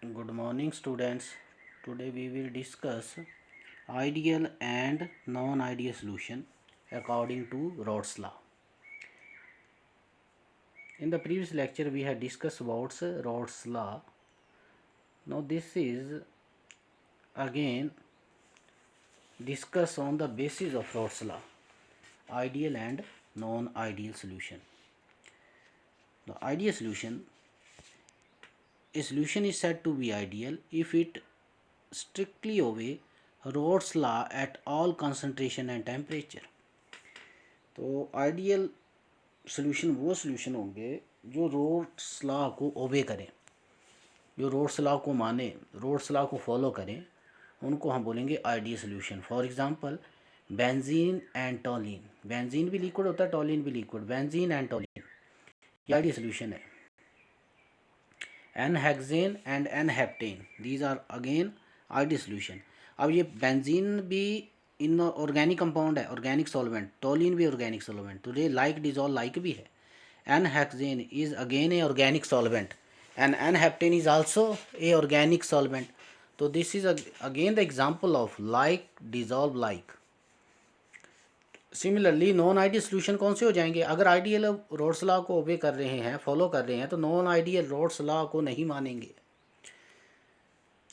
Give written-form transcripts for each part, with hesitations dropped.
Good morning, students. Today we will discuss ideal and non-ideal solution according to Rod's law. In the previous lecture we had discussed about Rod's law. Now this is again discuss on the basis of Rod's law, ideal and non-ideal solution. The ideal solution, a solution is said to be ideal if it strictly obey Rod's law at all concentration and temperature. तो ideal solution वो solution होंगे जो roads law को ओबे करें, जो roads law को माने, रोड्स लॉ को फॉलो करें, उनको हम बोलेंगे ideal solution. For example benzene and toluene. Benzene भी लिक्विड होता है, टोलिन भी लिक्विड. बेंजीन एंड टोलिन ये आइडियल सोल्यूशन है. N hexane and n heptane, these are again ideal solution. अब ये बेंजीन भी इन ऑर्गेनिक कंपाउंड है, ऑर्गेनिक सॉल्वेंट. टोलिन भी ऑर्गेनिक सॉल्वेंट. तो ये लाइक डिजॉल्व लाइक भी है. N hexane is again a organic solvent and n heptane is also a organic solvent. तो this is again the example of like dissolve like. Similarly non ideal solution कौन से हो जाएंगे? अगर आइडियल रोड्स लॉ को ओबे कर रहे हैं, फॉलो कर रहे हैं, तो नॉन आइडियल रोड्स लॉ को नहीं मानेंगे.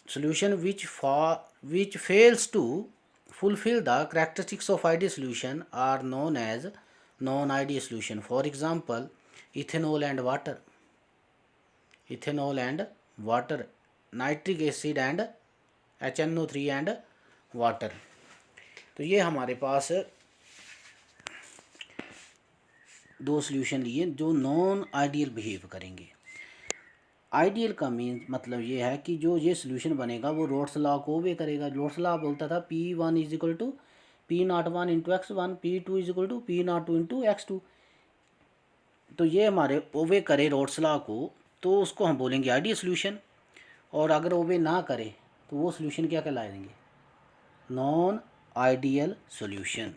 Solution which fails to fulfill the characteristics of ideal solution are known as non-ideal solution. For example, ethanol and water, nitric acid and HNO3 and water. तो ये हमारे पास दो सोल्यूशन लिए जो non ideal behave करेंगे. आइडियल का mean मतलब ये है कि जो ये सोल्यूशन बनेगा वो रोड्स लॉ को ओबे करेगा. रोड्स लॉ बोलता था P1 is equal to P01 into X1, P2 is equal to P02 into X2. तो ये हमारे ओबे करे रोड्स लॉ को, तो उसको हम बोलेंगे आइडियल सोल्यूशन. और अगर ओबे ना करे तो वो सोल्यूशन क्या कहलाएंगे? Non ideal solution.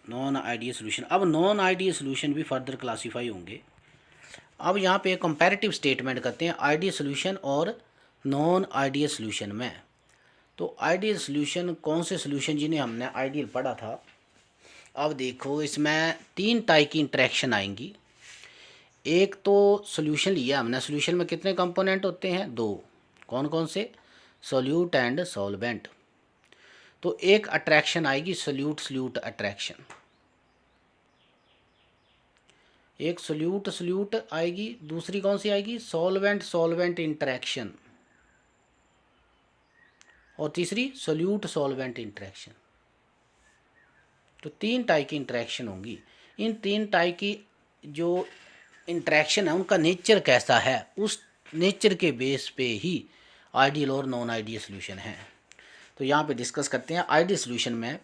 Non ideal solution. अब नॉन आइडियल सोल्यूशन भी फर्दर क्लासीफाई होंगे. अब यहाँ पे कंपैरेटिव स्टेटमेंट करते हैं आइडियल सोल्यूशन और नॉन आइडियल सोल्यूशन में. तो आइडियल सोल्यूशन कौन से सोल्यूशन जिन्हें हमने आइडियल पढ़ा था? अब देखो इसमें तीन टाइप की इंटरेक्शन आएंगी. एक तो सोल्यूशन लिया हमने, सोल्यूशन में कितने कंपोनेंट होते हैं? दो. कौन कौन से? Solute and solvent. तो एक अट्रैक्शन आएगी सोल्यूट सोल्यूट अट्रैक्शन, एक सोल्यूट सोल्यूट आएगी. दूसरी कौन सी आएगी? Solvent solvent interaction. और तीसरी सोल्यूट सॉल्वेंट इंटरेक्शन. तो तीन टाइप की इंटरेक्शन होंगी. इन तीन टाइप की जो इंटरेक्शन है उनका नेचर कैसा है, उस नेचर के बेस पे ही आइडियल और नॉन आइडियल सोल्यूशन है. तो यहाँ पे डिस्कस करते हैं. आइडियल सोल्यूशन में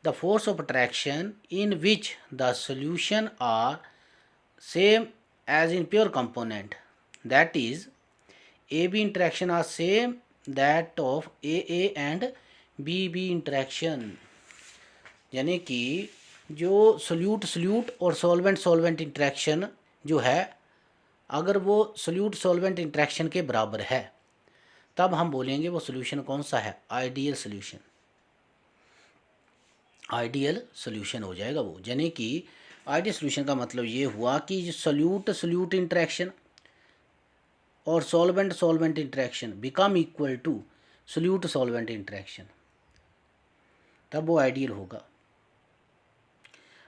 the force of attraction in which the solution are same as in pure component, that is AB interaction are same that of AA and BB interaction. यानी कि जो सोल्यूट सोल्यूट और solvent solvent interaction जो है, अगर वो solute solvent interaction के बराबर है तब हम बोलेंगे वो सोल्यूशन कौन सा है? Ideal solution. आइडियल सोल्यूशन हो जाएगा वो. यानी कि आइडियल सोल्यूशन का मतलब ये हुआ कि सोल्यूट सोल्यूट इंटरेक्शन और solvent solvent interaction become equal to solute solvent interaction, तब वो आइडियल होगा.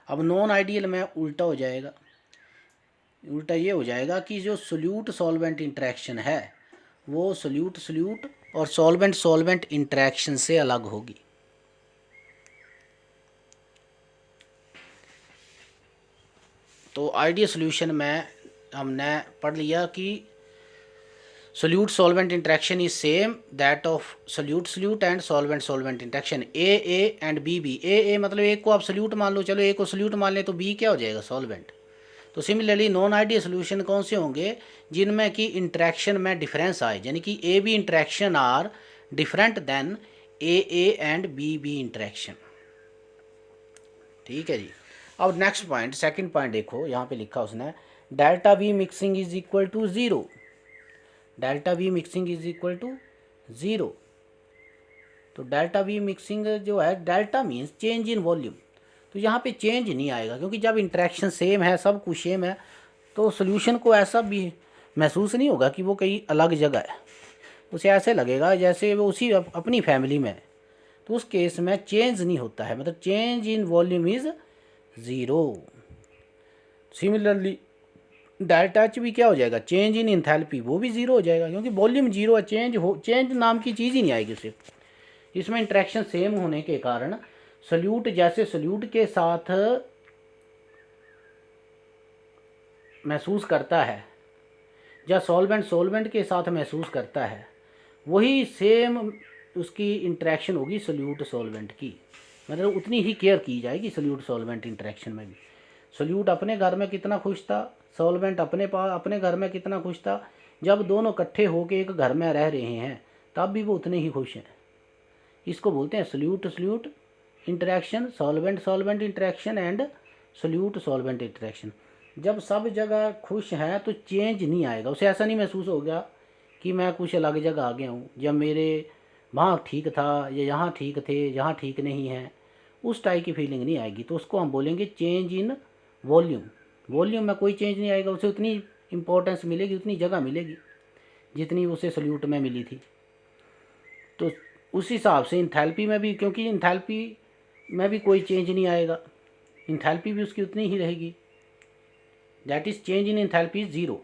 अब नॉन आइडियल में उल्टा हो जाएगा. उल्टा ये हो जाएगा कि जो सोल्यूट सॉल्वेंट इंटरेक्शन है वो सोल्यूट सोल्यूट और सॉल्वेंट सॉल्वेंट इंटरेक्शन से अलग होगी. तो आइडियल सोल्यूशन में हमने पढ़ लिया कि solute solvent interaction is same that of solute solute and solvent solvent interaction. A and B. A मतलब एक को आप सोल्यूट मान लो, चलो ए को सोल्यूट मान लें, तो बी क्या हो जाएगा? सॉल्वेंट. तो सिमिलरली नॉन आइडियल सोल्यूशन कौन से होंगे? जिनमें कि इंटरेक्शन में डिफरेंस आए, यानी कि A B interaction are different than A and B interaction. ठीक है जी. अब नेक्स्ट पॉइंट, सेकंड पॉइंट देखो, यहाँ पे लिखा उसने delta B mixing is equal to 0. Delta V mixing is equal to 0। तो डेल्टा वी मिक्सिंग जो है, delta means change in volume, तो यहाँ पे चेंज नहीं आएगा क्योंकि जब इंट्रैक्शन सेम है, सब कुछ सेम है, तो सोल्यूशन को ऐसा भी महसूस नहीं होगा कि वो कहीं अलग जगह है। उसे ऐसे लगेगा जैसे वो उसी अपनी फैमिली में है। तो उस केस में चेंज नहीं होता है, मतलब change in volume is 0। Similarly delta H भी क्या हो जाएगा, चेंज इन इंथैल्पी, वो भी 0 हो जाएगा क्योंकि वॉल्यूम 0 है, चेंज नाम की चीज़ ही नहीं आएगी उसे। इसमें इंट्रैक्शन सेम होने के कारण सल्यूट जैसे सल्यूट के साथ महसूस करता है या सॉल्वेंट के साथ महसूस करता है, वही सेम उसकी इंटरेक्शन होगी सल्यूट सॉल्वेंट की, मतलब उतनी ही केयर की जाएगी सल्यूट सॉल्वेंट इंटरेक्शन में भी। सल्यूट अपने घर में कितना खुश था, सॉल्वेंट अपने घर में कितना खुश था, जब दोनों इकट्ठे होकर एक घर में रह रहे हैं तब भी वो उतने ही खुश हैं। इसको बोलते हैं solute interaction, solvent interaction and solute solvent interaction. जब सब जगह खुश हैं तो चेंज नहीं आएगा, उसे ऐसा नहीं महसूस होगा कि मैं कुछ अलग जगह आ गया हूँ, जब मेरे वहाँ ठीक था या यहाँ ठीक थे, यहाँ ठीक नहीं है, उस टाइप की फीलिंग नहीं आएगी। तो उसको हम बोलेंगे चेंज इन वॉल्यूम में कोई चेंज नहीं आएगा, उसे उतनी इम्पोर्टेंस मिलेगी, उतनी जगह मिलेगी जितनी उसे सल्यूट में मिली थी। तो उस हिसाब से इंथैल्पी में भी, क्योंकि इंथैल्पी में भी कोई चेंज नहीं आएगा, इंथैल्पी भी उसकी उतनी ही रहेगी, that is change in enthalpy is 0।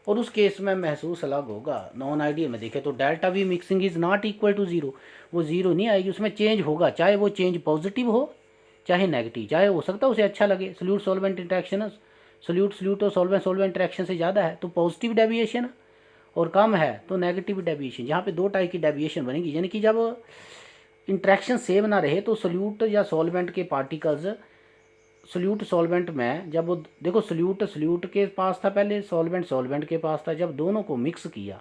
और उस केस में महसूस अलग होगा। नॉन आइडियल में देखें तो delta V mixing is not equal to 0, वो 0 नहीं आएगी, उसमें चेंज होगा, चाहे वो चेंज पॉजिटिव हो चाहे नेगेटिव, चाहे हो सकता है उसे अच्छा लगे। सल्यूट सॉल्वेंट इंटरेक्शन सल्यूट और सॉल्वेंट इंटरेक्शन से ज़्यादा है तो पॉजिटिव डेविएशन, और कम है तो नेगेटिव डेविएशन। यहाँ पे दो टाइप की डेविएशन बनेगी, यानी कि जब इंट्रैक्शन सेम ना रहे तो सल्यूट या सॉल्वेंट के पार्टिकल्स सल्यूट सॉल्वेंट में, जब वो देखो सल्यूट के पास था पहले, सॉल्वेंट के पास था, जब दोनों को मिक्स किया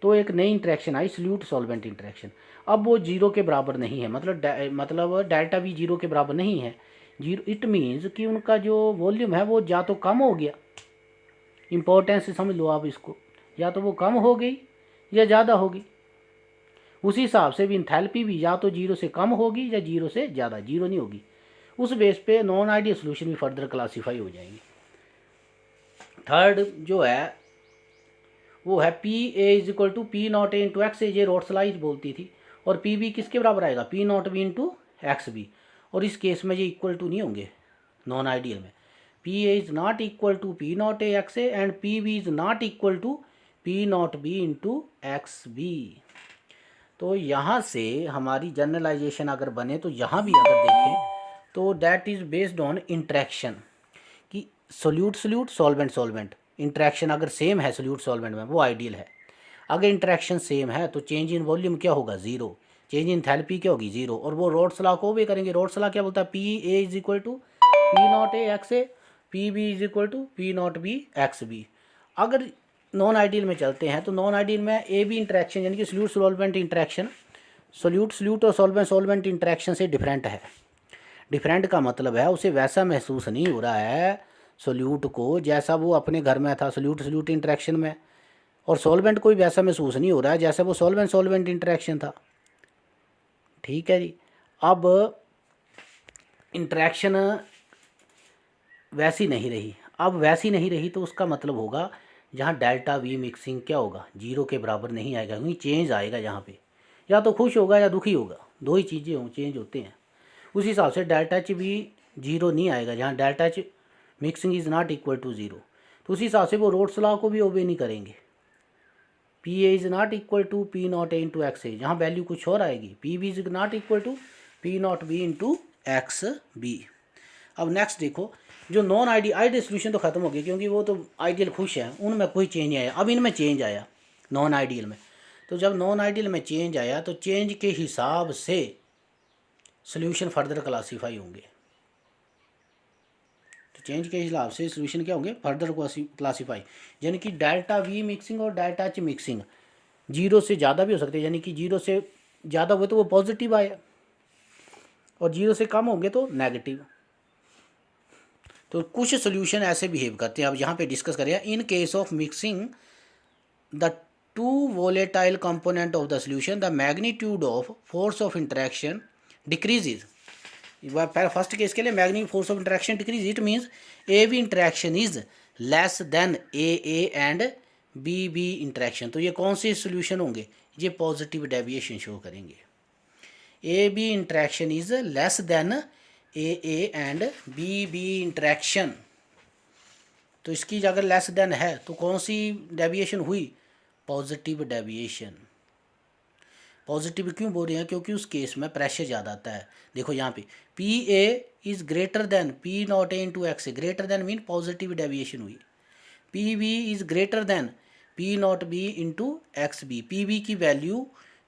तो एक नई इंट्रैक्शन आई सल्यूट सॉल्वेंट इंट्रैक्शन। अब वो 0 के बराबर नहीं है, मतलब डेल्टा भी 0 के बराबर नहीं है। 0 इट मीन्स कि उनका जो वॉल्यूम है वो या तो कम हो गया, इंपॉर्टेंस से समझ लो आप इसको, या तो वो कम हो गई या ज़्यादा होगी। उसी हिसाब से भी इंथैल्पी भी या तो 0 से कम होगी या 0 से ज़्यादा, 0 नहीं होगी। उस बेस पे नॉन आइडियल सोल्यूशन भी फर्दर क्लासीफाई हो जाएंगे। थर्ड जो है वो है P A is equal to P not A into X, ये रोड्सलाइज बोलती थी, और पी बी किसके बराबर आएगा, P not B into X B. और इस केस में ये इक्वल टू नहीं होंगे नॉन आइडियल में। P A is not equal to P not A X A and P B is not equal to P not B into X B. तो यहाँ से हमारी जनरलाइजेशन अगर बने तो यहाँ भी अगर देखें तो that is based on interaction, कि सॉल्वेंट सॉल्वेंट इंट्रैक्शन अगर सेम है सॉल्यूट सॉल्वेंट में वो आइडियल है। अगर इंट्रैक्शन सेम है तो चेंज इन वॉल्यूम क्या होगा, 0, चेंज इन एंथैल्पी क्या होगी, 0। और वो रोड्स लॉ को भी करेंगे। रोड्स लॉ क्या बोलता है, P A is equal to P not A X A, P B is equal to P not B X B. अगर नॉन आइडियल में चलते हैं तो नॉन आइडियल में ए बी इंट्रैक्शन यानी कि सॉल्यूट सॉल्वेंट इंट्रैक्शन सॉल्यूट और solvent interaction से डिफरेंट है। डिफरेंट का मतलब है उसे वैसा महसूस नहीं हो रहा है सॉल्यूट को जैसा वो अपने घर में था सॉल्यूट इंटरेक्शन में, और सॉल्वेंट को भी वैसा महसूस नहीं हो रहा है जैसा वो सॉल्वेंट इंटरेक्शन था। ठीक है जी। अब इंटरेक्शन वैसी नहीं रही, अब वैसी नहीं रही तो उसका मतलब होगा जहाँ डेल्टा वी मिक्सिंग क्या होगा, 0 के बराबर नहीं आएगा, क्योंकि चेंज आएगा यहाँ पे, या तो खुश होगा या दुखी होगा, दो ही चीज़ें हों चेंज होते हैं। उस हिसाब से डेल्टा एच भी 0 नहीं आएगा जहाँ delta H mixing is not equal to 0। तो उसी हिसाब से वो रोड्स लॉ को भी ओबे नहीं करेंगे। P A is not equal to P not A into X A, जहाँ वैल्यू कुछ और आएगी, P B is not equal to P not B into X B. अब नेक्स्ट देखो, जो नॉन आइडियल सोल्यूशन तो ख़त्म हो गया क्योंकि वो तो आइडियल खुश है, उनमें कोई चेंज नहीं आया। अब इनमें चेंज आया नॉन आइडियल में, तो जब नॉन आइडियल में चेंज आया तो चेंज के हिसाब से सोल्यूशन फर्दर क्लासीफाई होंगे। तो चेंज के हिसाब से सोल्यूशन क्या होंगे, फर्दर क्लासीफाई, यानी कि डेल्टा वी मिक्सिंग और डेल्टा एच मिक्सिंग 0 से ज़्यादा भी हो सकते हैं, यानी कि 0 से ज़्यादा हुए तो वो पॉजिटिव आए और 0 से कम होंगे तो नेगेटिव। तो कुछ सोल्यूशन ऐसे बिहेव करते हैं, अब यहाँ पे डिस्कस करें। In case of mixing the two volatile component of the solution, the magnitude of force of interaction decreases. First case के लिए magnetic force of interaction decrease, it means A B interaction is less than A and B B interaction. तो ये कौन से solution होंगे, ये positive deviation show करेंगे। A B interaction is less than A and B B interaction, तो इसकी अगर लेस देन है तो कौन सी डेविएशन हुई, पॉजिटिव डेविएशन। पॉजिटिव क्यों बोल रहे हैं, क्योंकि उस केस में प्रेशर ज़्यादा आता है। देखो यहाँ पे P A is greater than P not A into X A, greater than mean positive deviation हुई। P B is greater than P not B into X B, P B की value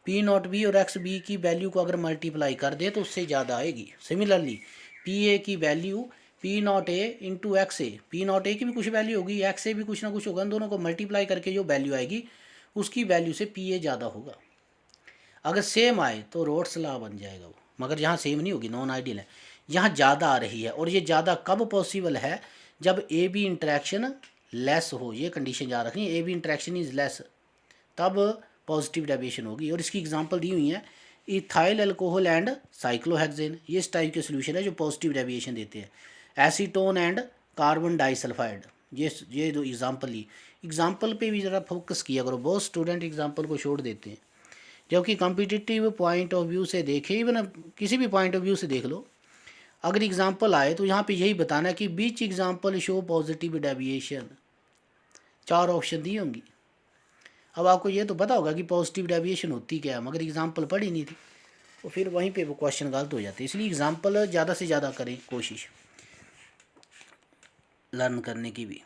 P not B और X B की value को अगर multiply कर दे तो उससे ज़्यादा आएगी। सिमिलरली पी ए की value P not A into X A, P not ए की भी कुछ वैल्यू होगी, एक्स ए भी कुछ ना कुछ होगा, इन दोनों को मल्टीप्लाई करके जो वैल्यू आएगी उसकी वैल्यू से पी ए ज़्यादा होगा। अगर सेम आए तो रोड्स लॉ बन जाएगा वो, मगर यहाँ सेम नहीं होगी, नॉन आइडियल है। यहाँ ज़्यादा आ रही है, और ये ज़्यादा कब पॉसिबल है, जब ए बी इंटरेक्शन लेस हो। ये कंडीशन याद रखनी है, ए बी इंटरेक्शन इज़ लेस, तब पॉजिटिव डेविएशन होगी। और इसकी एग्जांपल दी हुई है इथाइल अल्कोहल एंड साइक्लोहेक्सेन, ये इस टाइप के सोल्यूशन है जो पॉजिटिव डेविएशन देते हैं। एसीटोन एंड कार्बन डाइसल्फाइड, ये दो एग्जांपल ली। एग्जांपल पे भी ज़रा फोकस किया करो, बहुत स्टूडेंट एग्जांपल को छोड़ देते हैं, जबकि कॉम्पिटिटिव पॉइंट ऑफ व्यू से देखें, इवन किसी भी पॉइंट ऑफ व्यू से देख लो, अगर एग्जांपल आए तो यहाँ पे यही बताना कि which example show positive deviation, 4 option दी होंगी। अब आपको ये तो पता होगा कि पॉजिटिव डेविएशन होती क्या है, मगर एग्जांपल पढ़ी नहीं थी, तो फिर वहीं पे वो क्वेश्चन गलत हो जाते हैं। इसलिए एग्जांपल ज़्यादा से ज़्यादा करें कोशिश लर्न करने की भी।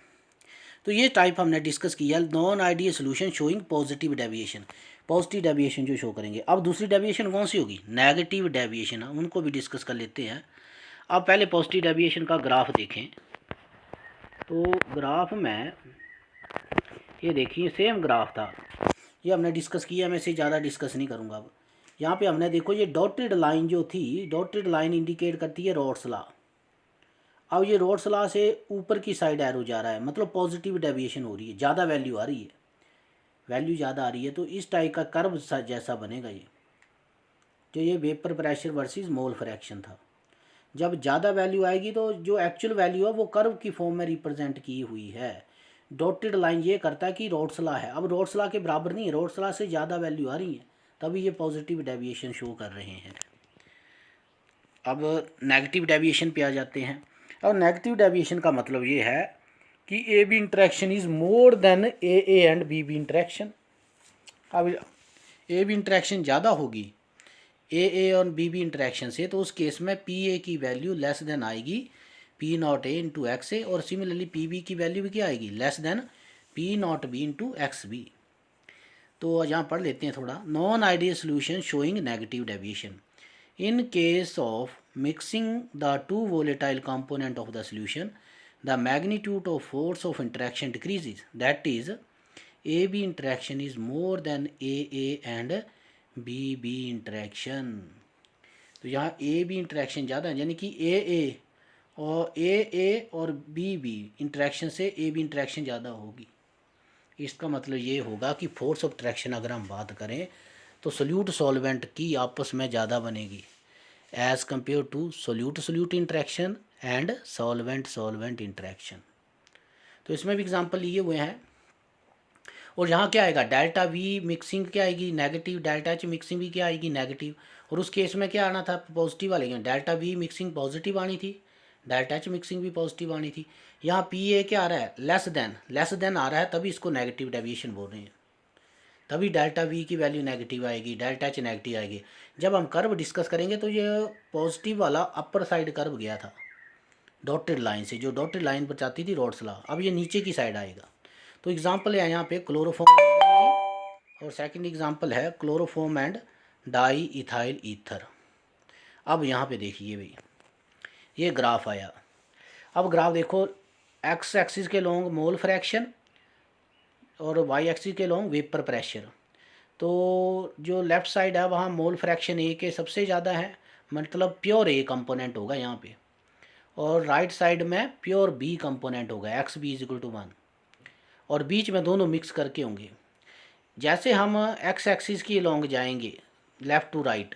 तो ये टाइप हमने डिस्कस किया, non ideal solution showing positive deviation, positive deviation जो शो करेंगे। अब दूसरी डेविएशन कौन सी होगी, नेगेटिव डेविएशन, उनको भी डिस्कस कर लेते हैं। अब पहले पॉजिटिव डेविएशन का ग्राफ देखें, तो ग्राफ में ये देखिए सेम ग्राफ था, ये हमने डिस्कस किया, मैं इसे ज़्यादा डिस्कस नहीं करूँगा। अब यहाँ पे हमने देखो ये डॉटेड लाइन जो थी, डॉटेड लाइन इंडिकेट करती है रॉड्स लॉ। अब ये रॉड्स लॉ से ऊपर की साइड एरो जा रहा है, मतलब पॉजिटिव डेविएशन हो रही है, ज़्यादा वैल्यू आ रही है, वैल्यू ज़्यादा आ रही है, तो इस टाइप का कर्व जैसा बनेगा ये, जो ये vapour pressure versus mole fraction था। जब ज़्यादा वैल्यू आएगी तो जो एक्चुअल वैल्यू है वो कर्व की फॉर्म में रिप्रेजेंट की हुई है। डॉटेड लाइन ये करता है कि रॉड्स लॉ है, अब रॉड्स लॉ के बराबर नहीं है, रॉड्स लॉ से ज़्यादा वैल्यू आ रही है, तभी ये पॉजिटिव डेविएशन शो कर रहे हैं। अब नेगेटिव डेविएशन पे आ जाते हैं। अब नेगेटिव डेविएशन का मतलब ये है कि A B interaction is more than A and B B interaction. अब ए बी इंटरेक्शन ज़्यादा होगी ए और बी बी इंटरेक्शन से, तो उस केस में पी ए की वैल्यू लेस देन आएगी P not A into X A, और सिमिलरली पी बी की वैल्यू भी क्या आएगी, less than P not B into X B. तो यहाँ पढ़ लेते हैं थोड़ा। Non ideal solution showing negative deviation, in case of mixing the two volatile component of the solution, the magnitude of force of interaction decreases, that is AB interaction is more than AA and BB interaction। तो यहाँ AB interaction ज़्यादा है, यानी कि AA और BB interaction से AB interaction ज़्यादा होगी। इसका मतलब ये होगा कि फोर्स ऑफ ट्रैक्शन अगर हम बात करें तो सोल्यूट सॉल्वेंट की आपस में ज़्यादा बनेगी as compare to solute solute interaction and solvent solvent interaction. तो इसमें भी एग्जांपल लिए हुए हैं। और यहाँ क्या आएगा, डेल्टा वी मिक्सिंग क्या आएगी, नेगेटिव, डेल्टा एच मिक्सिंग भी क्या आएगी, नेगेटिव। और उस केस में क्या आना था, पॉजिटिव वाले, डेल्टा वी मिक्सिंग पॉजिटिव आनी थी, डेल्टा एच मिक्सिंग भी पॉजिटिव आनी थी। यहाँ पी ए क्या आ रहा है, लेस देन आ रहा है, तभी इसको नेगेटिव डेविएशन बोल रहे हैं, तभी डेल्टा वी की वैल्यू नेगेटिव आएगी, डेल्टा एच नेगेटिव आएगी। जब हम कर्व डिस्कस करेंगे तो ये पॉजिटिव वाला अपर साइड कर्व गया था डॉटेड लाइन से, जो डॉटेड लाइन पर जाती थी रॉड्स लॉ, अब ये नीचे की साइड आएगा। तो एग्जांपल है यहाँ पे क्लोरोफॉर्म, और सेकंड एग्जांपल है chloroform and di ethyl ether. अब यहाँ पे देखिए भाई, ये ग्राफ आया। अब ग्राफ देखो, एक्स एक्सिस के लॉन्ग मोल फ्रैक्शन और वाई एक्सिस के लॉन्ग वेपर प्रेशर। तो जो लेफ़्ट साइड है वहाँ मोल फ्रैक्शन ए के सबसे ज़्यादा है, मतलब प्योर ए कंपोनेंट होगा यहाँ पे, और राइट साइड में प्योर बी कंपोनेंट होगा, X B is equal to 1, और बीच में दोनों मिक्स करके होंगे। जैसे हम एक्स एक्सिस की लॉन्ग जाएंगे लेफ़्ट टू राइट,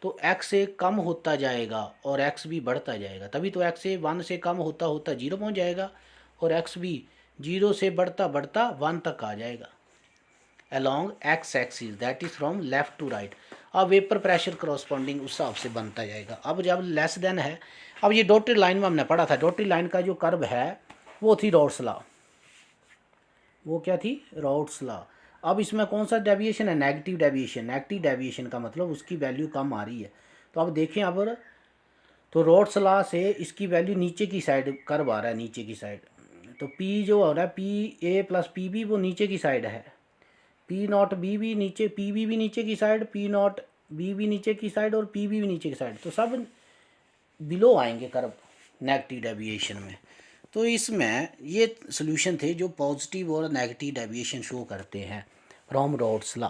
तो एक्स से कम होता जाएगा और एक्स भी बढ़ता जाएगा, तभी तो एक्स से 1 से कम होता होता 0 पहुंच जाएगा और एक्स भी 0 से बढ़ता बढ़ता 1 तक आ जाएगा along x axis, that is from left to right. अब वेपर प्रेशर करस्पॉन्डिंग उस हिसाब से बनता जाएगा। अब जब लेस देन है, अब ये डॉटेड लाइन में हमने पढ़ा था, डॉटेड लाइन का जो कर्व है वो थी रॉड्स लॉ, वो क्या थी, रॉड्स लॉ। अब इसमें कौन सा डेविएशन है, नेगेटिव डेविएशन। नेगेटिव डेविएशन का मतलब उसकी वैल्यू कम आ रही है। तो अब देखें, अब तो रॉड्स लॉ से इसकी वैल्यू नीचे की साइड कर्व आ रहा है, नीचे की साइड। तो पी जो हो रहा है P A plus P B, वो नीचे की साइड है। पी नॉट बी भी नीचे, पी बी भी नीचे की साइड, पी नॉट बी भी नीचे की साइड और पी बी भी नीचे की साइड, तो सब बिलो आएंगे कर्व नेगेटिव डेविएशन में। तो इसमें ये सोल्यूशन थे जो पॉजिटिव और नेगेटिव डेविएशन शो करते हैं फ्रॉम रॉड्स लॉ।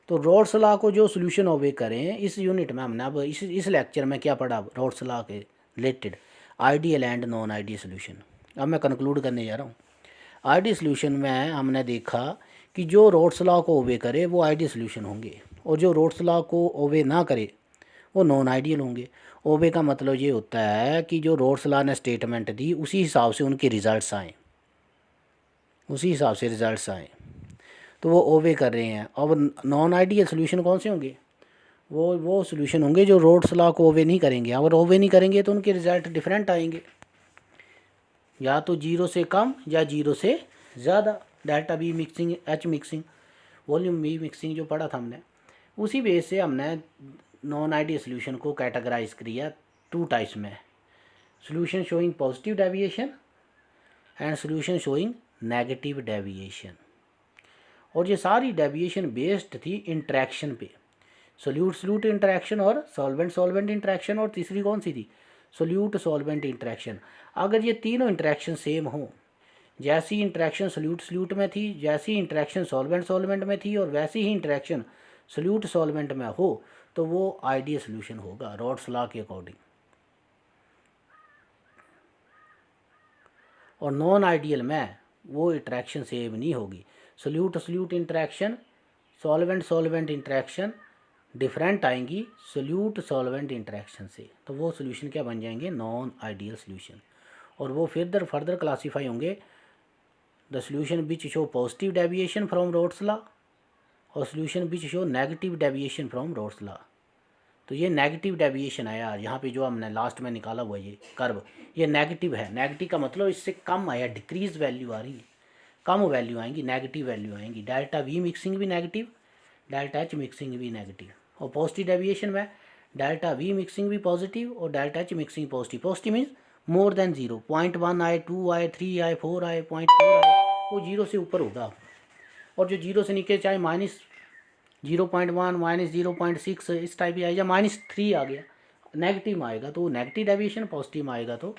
तो रॉड्स लॉ को जो सोल्यूशन ओबे करें, इस यूनिट में हमने अब इस लेक्चर में क्या पढ़ा रॉड्स लॉ के related, ideal and non ideal solution. अब मैं कंक्लूड करने जा रहा हूँ। आइडियल सोल्यूशन में हमने देखा कि जो रॉड्स लॉ को ओबे करे वो आइडियल सोल्यूशन होंगे, और जो रॉड्स लॉ को ओबे ना करे वो नॉन आइडियल होंगे। ओबे का मतलब ये होता है कि जो रॉड्स लॉ ने स्टेटमेंट दी उसी हिसाब से उनके रिजल्ट्स आए, उसी हिसाब से रिजल्ट्स आए, तो वो ओबे कर रहे हैं। अब नॉन आइडियल सोल्यूशन कौन से होंगे, वो सोल्यूशन होंगे जो रॉड्स लॉ को ओबे नहीं करेंगे। अगर ओबे नहीं करेंगे तो उनके रिजल्ट डिफरेंट आएंगे, या तो 0 से कम या 0 से ज़्यादा। Delta B mixing, H mixing, volume B mixing जो पढ़ा था हमने, उसी बेस से हमने नॉन आइडियल सोल्यूशन को कैटेगराइज किया 2 टाइप्स में, solution showing positive deviation and solution showing negative deviation. और ये सारी डेविएशन बेस्ड थी इंटरेक्शन पे, सोल्यूट सोल्यूट इंटरेक्शन और सॉल्वेंट सॉल्वेंट इंटरेक्शन, और तीसरी कौन सी थी, सोल्यूट सॉल्वेंट इंटरेक्शन। अगर ये तीनों इंटरेक्शन सेम हो, जैसी इंटरेक्शन सोल्यूट सोल्यूट में थी, जैसी इंटरेक्शन सॉल्वेंट सॉल्वेंट में थी, और वैसी ही इंटरेक्शन सोल्यूट सॉल्वेंट में हो, तो वो आइडियल सोल्यूशन होगा रॉड्स लॉ के अकॉर्डिंग। और नॉन आइडियल में वो इंटरेक्शन सेम नहीं होगी, solute solute interaction, solvent solvent interaction different आएंगी सोल्यूट सॉल्वेंट इंटरेक्शन से, तो वो सोल्यूशन क्या बन जाएंगे, नॉन आइडियल सोल्यूशन। और वो फर्दर क्लासीफाई होंगे, the solution which show positive deviation from Raoult's law और solution which show negative deviation from Raoult's law. तो ये नेगेटिव डेविएशन आया यहाँ पे जो हमने लास्ट में निकाला हुआ ये कर्व, ये नेगेटिव है। नेगेटिव का मतलब इससे कम आया, डिक्रीज वैल्यू आ रही है, कम वैल्यू आएंगी, नेगेटिव वैल्यू आएंगी। डेल्टा वी मिक्सिंग भी नेगेटिव, डेल्टा एच मिक्सिंग भी नेगेटिव। और पॉजिटिव डेविएशन में डेल्टा वी मिक्सिंग भी पॉजिटिव और delta H mixing positive. Positive means more than 0, 0.1 आए, 2 आए, 3 आए, 4 आए, 0.4 आए, वो 0 से ऊपर होगा। और जो 0 से नीचे चाहे -0.1, -0.6 इस टाइप ही आएगा, -3 आ गया, नेगेटिव में आएगा तो नेगेटिव डेविएशन, पॉजिटिव में आएगा तो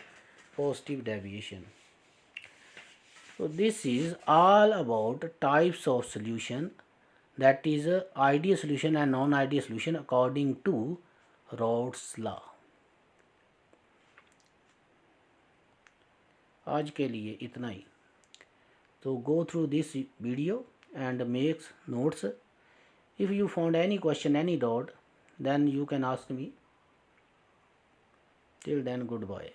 positive deviation. So this is all about types of solution, that is ideal solution and non-ideal solution according to Rod's law. आज के लिए इतना ही। तो go through this video and make notes. If you found any question, any doubt, then you can ask me. Till then, goodbye.